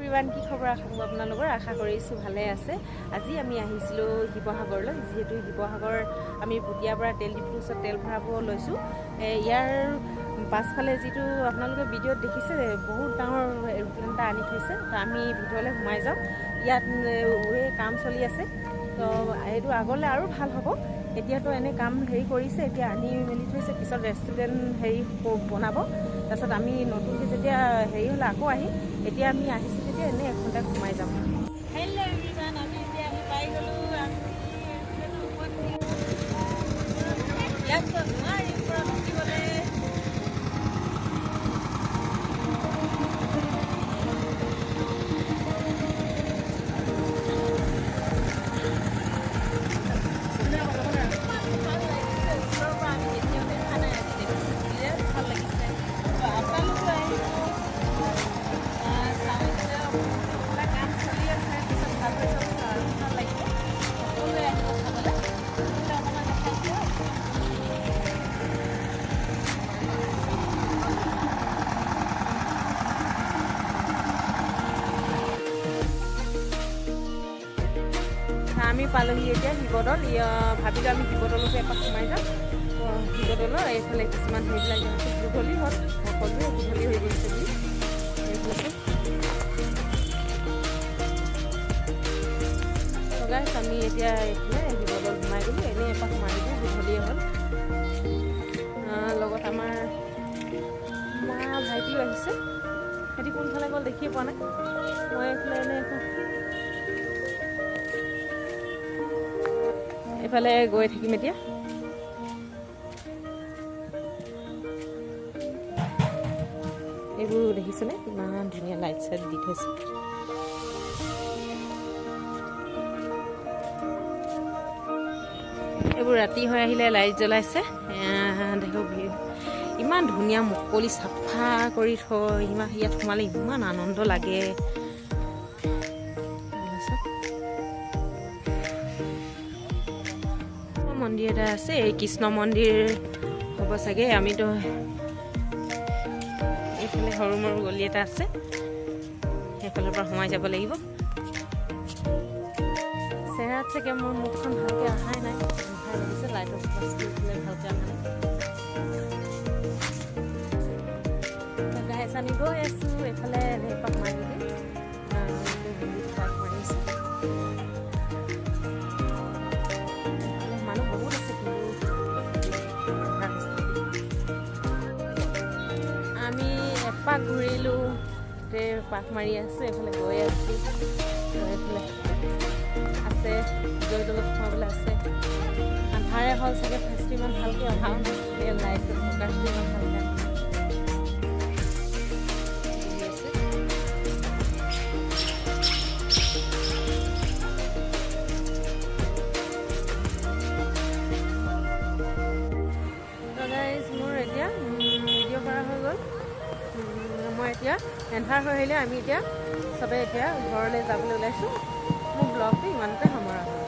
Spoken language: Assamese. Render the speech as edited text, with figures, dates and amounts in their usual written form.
এভৰিৱান, কি খবৰ আপোনালোকৰ? আশা কৰিছোঁ ভালে আছে। আজি আমি আহিছিলোঁ শিৱসাগৰলৈ, যিহেতু শিৱসাগৰ আমি ভুটিয়াৰ পৰা তেল ডিপুৰ ওচৰত তেল ভৰাব লৈছোঁ। ইয়াৰ পাছফালে যিটো আপোনালোকে ভিডিঅ'ত দেখিছে, বহুত ডাঙৰ এৰোপ্লেন এটা আনি থৈছে। তো আমি ভিতৰলৈ সোমাই যাওঁ। ইয়াত কাম চলি আছে, তো এইটো আগলৈ আৰু ভাল হ'ব। এতিয়াতো এনেই কাম কৰিছে, এতিয়া আনি মেলি থৈছে, পিছত ৰেষ্টুৰেণ্ট বনাব। তাৰপিছত আমি নতুনকৈ যেতিয়া হ'লে আকৌ আহিম। এতিয়া আমি আহিছোঁ যেতিয়া এনেই এঘণ্টা সোমাই যাম। হেল্ল' এভৰিৱান, আমি পাই গ'লোঁ। ইয়াত নোৱাৰিম ওপৰত উঠিবলৈ। আমি পালোহি এতিয়া শিৱদৌল। ভাবিলোঁ আমি শিৱদৌলতে এপাক সোমাই যাম। শিৱদৌলৰ এইফালে কিছুমান সেইবিলাক গধূলি হ'ল, সকলোৱে গধূলি হৈ গৈছে বুলি গাইছ। আমি এতিয়া এইফালে শিৱদৌল সোমাই গ'লোঁ। এনেই এপাক সোমাই দিলোঁ, গধূলিয়ে হ'ল। লগত আমাৰ মা ভাইটিও আহিছে। সিহঁতি কোনফালে গ'ল দেখিয়ে পোৱা নাই। মই এইফালে এনেই এইফালে গৈ থাকিম এতিয়া। এইবোৰ দেখিছেনে, ইমান ধুনীয়া লাইট চাইট দি থৈছে। এইবোৰ ৰাতি হৈ আহিলে লাইট জ্বলাইছে। দেখক ইমান ধুনীয়া মুকলি চাফা কৰি থৈ ইয়াত সোমালে ইমান আনন্দ লাগে। মন্দিৰ এটা আছে, এই কৃষ্ণ মন্দিৰ হ'ব চাগে। আমিতো এইফালে সৰু মৰু গলি এটা আছে, সেইফালৰ পৰা সোমাই যাব লাগিব। চেহেৰাত চাগে মোৰ মুখখন ভালকৈ অহাই নাই, ভাল লাগিছে। লাইটৰ ভালকৈ অহা নাই। গাইছ, আমি গৈ আছোঁ এইফালে এপাক মাৰি দিম। মানুহ বহুত আছে, কিন্তু আমি এপাক ঘূৰিলোঁ, পাক মাৰি আছোঁ। এইফালে গৈ আছোঁ। এইফালে আছে জয়দৌলত সোমাবলৈ আছে। আন্ধাৰে হ'ল চাগে, ফেচটো ইমান ভালকৈ অহাও নাই। লাইটৰ প্ৰকাশটো ইমান ভালকৈ মই এতিয়া এন্ধাৰ হৈ আহিলে। আমি এতিয়া চবেই এতিয়া ঘৰলৈ যাবলৈ ওলাইছোঁ। মোৰ ব্লগটো ইমানতে সামৰা হ'ল।